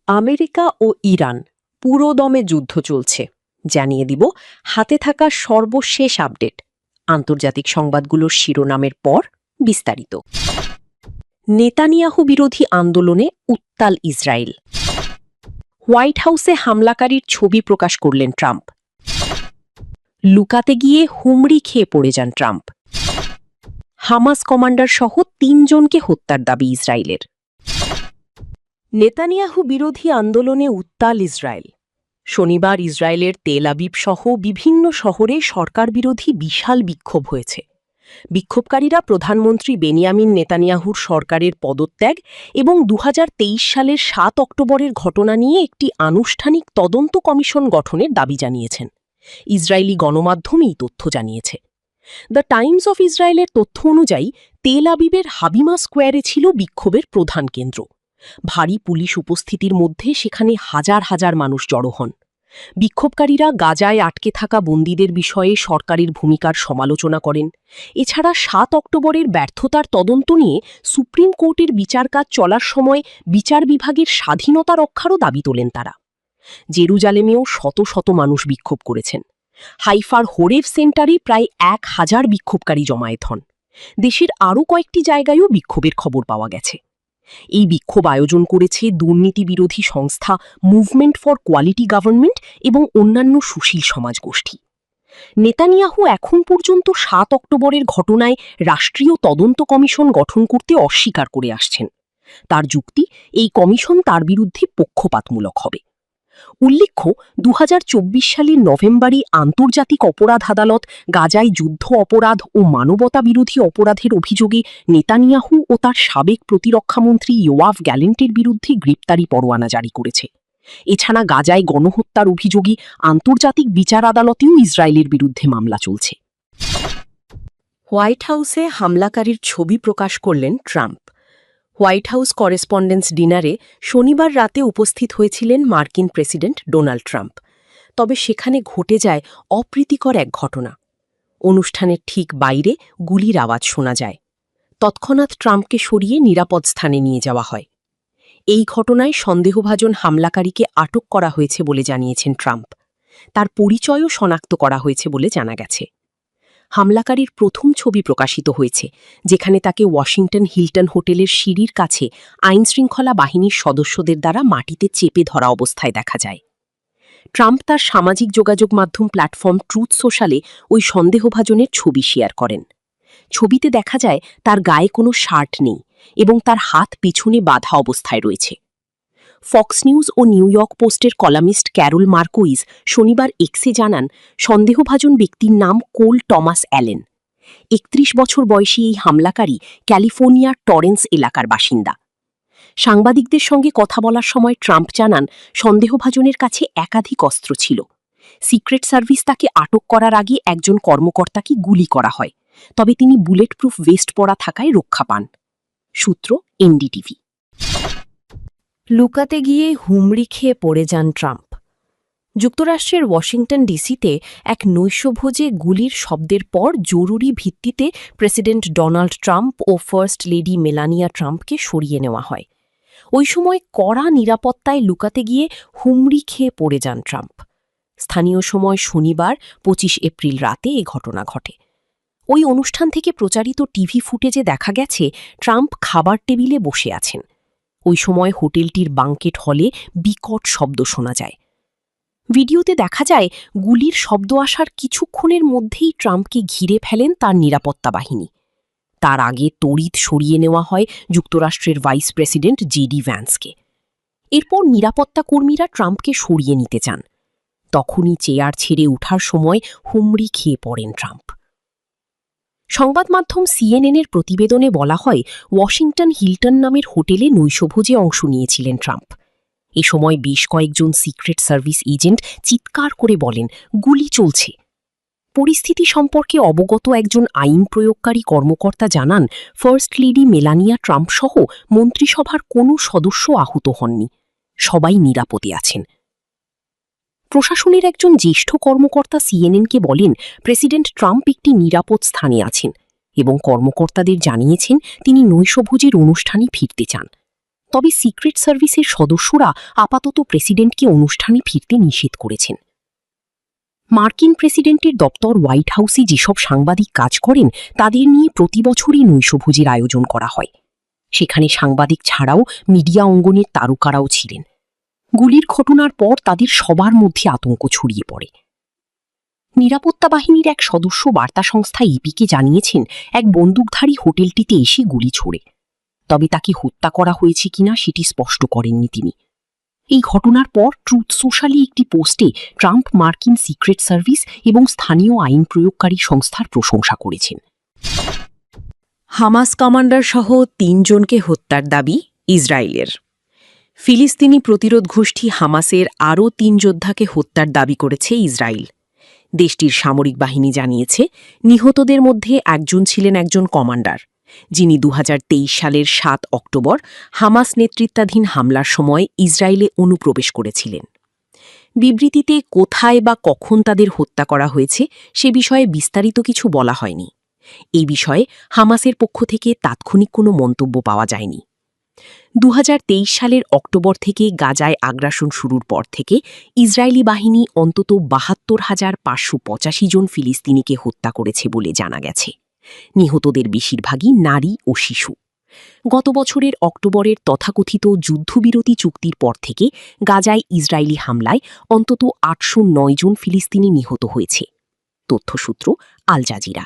America ও Iran পুরোদমে যুদ্ধ চলছে জানিয়ে দিব হাতে থাকা সর্বশেষ আপডেট। আন্তর্জাতিক সংবাদগুলোর শিরোনামের পর বিস্তারিত। নেতানিয়াহু বিরোধী আন্দোলনে উত্তাল ইসরায়েল। হোয়াইট হাউসে হামলাকারীর ছবি প্রকাশ করলেন ট্রাম্প। লুকাতে গিয়ে হুমড়ি খেয়ে পড়ে যান ট্রাম্প। হামাস কমান্ডার সহ ৩ জনকে হত্যার দাবি ইসরায়েলের। নেতানিয়াহু বিরোধী আন্দোলনে উত্তাল ইসরায়েল। শনিবার ইসরায়েলের তেল আবিব সহ বিভিন্ন শহরে সরকার বিরোধী বিশাল বিক্ষোভ হয়েছে। বিক্ষোভকারীরা প্রধানমন্ত্রী বেনিয়ামিন নেতানিয়াহুর সরকারের পদত্যাগ এবং ২০২৩ সালের ৭ অক্টোবরের ঘটনা নিয়ে একটি আনুষ্ঠানিক তদন্ত কমিশন গঠনের দাবি জানিয়েছেন। ইসরায়েলি গণমাধ্যম এই তথ্য জানিয়েছে। দ্য টাইমস অফ ইসরায়েলের তথ্য অনুযায়ী তেল আবিবের হাবিমা স্কোয়ারে ছিল বিক্ষোভের প্রধান কেন্দ্র। ভারী পুলিশ উপস্থিতির মধ্যে সেখানে হাজার হাজার মানুষ জড়ো হন। বিক্ষোভকারীরা গাজায় আটকে থাকা বন্দীদের বিষয়ে সরকারের ভূমিকার সমালোচনা করেন। এছাড়া ৭ অক্টোবরের ব্যর্থতার তদন্ত নিয়ে সুপ্রিম কোর্টের বিচারকাজ চলার সময় বিচার বিভাগের স্বাধীনতা রক্ষারও দাবি তোলেন তারা। জেরুজালেমেও শত শত মানুষ বিক্ষোভ করেছেন। হাইফার হোরেভ সেন্টারে প্রায় ১,০০০ বিক্ষোভকারী জমায়েত হন। দেশের আরও কয়েকটি জায়গায়ও বিক্ষোভের খবর পাওয়া গেছে। এই বিক্ষোভ আয়োজন করেছে দুর্নীতি বিরোধী সংস্থা মুভমেন্ট ফর কোয়ালিটি গভর্নমেন্ট এবং অন্যান্য সুশীল সমাজ গোষ্ঠী। নেতানিয়াহু এখন পর্যন্ত ৭ অক্টোবরের ঘটনায় রাষ্ট্রীয় তদন্ত কমিশন গঠন করতে অস্বীকার করে আসছেন। তার যুক্তি, এই কমিশন তার বিরুদ্ধে পক্ষপাতমূলক হবে। উল্লেখ্য, ২০২৪ সালের নভেম্বরে আন্তর্জাতিক অপরাধ আদালত গাজায় যুদ্ধ অপরাধ ও মানবতা বিরোধী অপরাধের অভিযোগে নেতানিয়াহু ও তার সাবেক প্রতিরক্ষামন্ত্রী ইয়োয়াভ গ্যালেন্টের বিরুদ্ধে গ্রেপ্তারি পরোয়ানা জারি করেছে। এছাড়া গাজায় গণহত্যার অভিযোগে আন্তর্জাতিক বিচার আদালতেও ইসরায়েলের বিরুদ্ধে মামলা চলছে। হোয়াইট হাউসে হামলাকারীর ছবি প্রকাশ করলেন ট্রাম্প। হোয়াইট হাউস করেসপন্ডেন্স ডিনারে শনিবার রাতে উপস্থিত হয়েছিলেন মার্কিন প্রেসিডেন্ট ডোনাল্ড ট্রাম্প। তবে সেখানে ঘটে যায় অপ্রীতিকর এক ঘটনা। অনুষ্ঠানের ঠিক বাইরে গুলির আওয়াজ শোনা যায়। তৎক্ষণাৎ ট্রাম্পকে সরিয়ে নিরাপদ স্থানে নিয়ে যাওয়া হয়। এই ঘটনায় সন্দেহভাজন হামলাকারীকে আটক করা হয়েছে বলে জানিয়েছেন ট্রাম্প। তার পরিচয়ও শনাক্ত করা হয়েছে বলে জানা গেছে। হামলাকারীর প্রথম ছবি প্রকাশিত হয়েছে, যেখানে তাকে ওয়াশিংটন হিলটন হোটেলের সিঁড়ির কাছে আইনশৃঙ্খলা বাহিনীর সদস্যদের দ্বারা মাটিতে চেপে ধরা অবস্থায় দেখা যায়। ট্রাম্প তার সামাজিক যোগাযোগ মাধ্যম প্ল্যাটফর্ম ট্রুথ সোশ্যালে ওই সন্দেহভাজনের ছবি শেয়ার করেন। ছবিতে দেখা যায় তার গায়ে কোনো শার্ট নেই এবং তার হাত পিছনে বাঁধা অবস্থায় রয়েছে। ফক্স নিউজ ও নিউ ইয়র্ক পোস্টের কলামিস্ট ক্যারল মার্কোইজ শনিবার এক্সে জানান, সন্দেহভাজন ব্যক্তির নাম কোল টমাস অ্যালেন। ৩১ বছর বয়সী এই হামলাকারী ক্যালিফোর্নিয়ার টরেন্স এলাকার বাসিন্দা। সাংবাদিকদের সঙ্গে কথা বলার সময় ট্রাম্প জানান, সন্দেহভাজনের কাছে একাধিক অস্ত্র ছিল। সিক্রেট সার্ভিস তাকে আটক করার আগে একজন কর্মকর্তাকে গুলি করা হয়, তবে তিনি বুলেট প্রুফ ভেস্ট পরা থাকায় রক্ষা পান। সূত্র এনডিটিভি। লুকাতে গিয়ে হুমড়ি খেয়ে পড়ে যান ট্রাম্প। যুক্তরাষ্ট্রের ওয়াশিংটন ডিসিতে এক নৈশভোজে গুলির শব্দের পর জরুরি ভিত্তিতে প্রেসিডেন্ট ডোনাল্ড ট্রাম্প ও ফার্স্ট লেডি মেলানিয়া ট্রাম্পকে সরিয়ে নেওয়া হয়। ওই সময় কড়া নিরাপত্তায় লুকাতে গিয়ে হুমড়ি খেয়ে পড়ে যান ট্রাম্প। স্থানীয় সময় শনিবার ২৫ এপ্রিল রাতে এ ঘটনা ঘটে। ওই অনুষ্ঠান থেকে প্রচারিত টিভি ফুটেজে দেখা গেছে ট্রাম্প খাবার টেবিলে বসে আছেন। ওই সময় হোটেলটির বাঙ্কেট হলে বিকট শব্দ শোনা যায়। ভিডিওতে দেখা যায় গুলির শব্দ আসার কিছুক্ষণের মধ্যেই ট্রাম্পকে ঘিরে ফেলেন তার নিরাপত্তা বাহিনী। তার আগে তড়িৎ সরিয়ে নেওয়া হয় যুক্তরাষ্ট্রের ভাইস প্রেসিডেন্ট জেডি ভ্যান্সকে। এরপর নিরাপত্তা কর্মীরা ট্রাম্পকে সরিয়ে নিতে চান। তখনই চেয়ার ছেড়ে ওঠার সময় হুমড়ি খেয়ে পড়েন ট্রাম্প। সংবাদ মাধ্যম সিএনএনের প্রতিবেদনে বলা হয়, ওয়াশিংটন হিলটন নামের হোটেলে নৈশভোজে অংশ নিয়েছিলেন ট্রাম্প। এ সময় বেশ কয়েকজন সিক্রেট সার্ভিস এজেন্ট চিৎকার করে বলেন, গুলি চলছে। পরিস্থিতি সম্পর্কে অবগত একজন আইন প্রয়োগকারী কর্মকর্তা জানান, ফার্স্ট লেডি মেলানিয়া ট্রাম্প সহ মন্ত্রিসভার কোনো সদস্য আহত হননি, সবাই নিরাপদে আছেন। প্রশাসনের একজন জ্যেষ্ঠ কর্মকর্তা সিএনএনকে বলেন, প্রেসিডেন্ট ট্রাম্প একটি নিরাপদ স্থানে আছেন এবং কর্মকর্তাদের জানিয়েছেন তিনি নৈশভোজের অনুষ্ঠানে ফিরতে চান। তবে সিক্রেট সার্ভিসের সদস্যরা আপাতত প্রেসিডেন্টকে অনুষ্ঠানে ফিরতে নিষেধ করেছেন। মার্কিন প্রেসিডেন্টের দপ্তর হোয়াইট হাউসে যেসব সাংবাদিক কাজ করেন তাদের নিয়ে প্রতি বছরই নৈশভোজের আয়োজন করা হয়। সেখানে সাংবাদিক ছাড়াও মিডিয়া অঙ্গনের তারকারাও ছিলেন। গুলির ঘটনার পর তাদের সবার মধ্যে আতঙ্ক ছড়িয়ে পড়ে। নিরাপত্তা বাহিনীর এক সদস্য বার্তা সংস্থা এপিকে জানিয়েছেন, এক বন্দুকধারী হোটেলটিতে এসে গুলি ছোড়ে। তবে তাকে হত্যা করা হয়েছে কিনা সেটি স্পষ্ট করেননি তিনি। এই ঘটনার পর ট্রুথ সোশ্যালে একটি পোস্টে ট্রাম্প মার্কিন সিক্রেট সার্ভিস এবং স্থানীয় আইন প্রয়োগকারী সংস্থার প্রশংসা করেছেন। হামাস কমান্ডার সহ ৩ জনকে হত্যার দাবি ইসরায়েলের। ফিলিস্তিনি প্রতিরোধ গোষ্ঠী হামাসের আরও ৩ যোদ্ধাকে হত্যার দাবি করেছে ইসরায়েল। দেশটির সামরিক বাহিনী জানিয়েছে, নিহতদের মধ্যে একজন ছিলেন একজন কমান্ডার, যিনি ২০২৩ সালের ৭ অক্টোবর হামাস নেতৃত্বাধীন হামলার সময় ইসরায়েলে অনুপ্রবেশ করেছিলেন। বিবৃতিতে কোথায় বা কখন তাদের হত্যা করা হয়েছে সে বিষয়ে বিস্তারিত কিছু বলা হয়নি। এই বিষয়ে হামাসের পক্ষ থেকে তাৎক্ষণিক কোনো মন্তব্য পাওয়া যায়নি। ২০২৩ সালের অক্টোবর থেকে গাজায় আগ্রাসন শুরুর পর থেকে ইসরায়েলি বাহিনী অন্তত ৭২,৫৮৫ জন ফিলিস্তিনিকে হত্যা করেছে বলে জানা গেছে। নিহতদের বেশিরভাগই নারী ও শিশু। গত বছরের অক্টোবরের তথাকথিত যুদ্ধবিরতি চুক্তির পর থেকে গাজায় ইসরায়েলি হামলায় অন্তত ৮০৯ জন ফিলিস্তিনি নিহত হয়েছে। তথ্যসূত্র আল জাজিরা।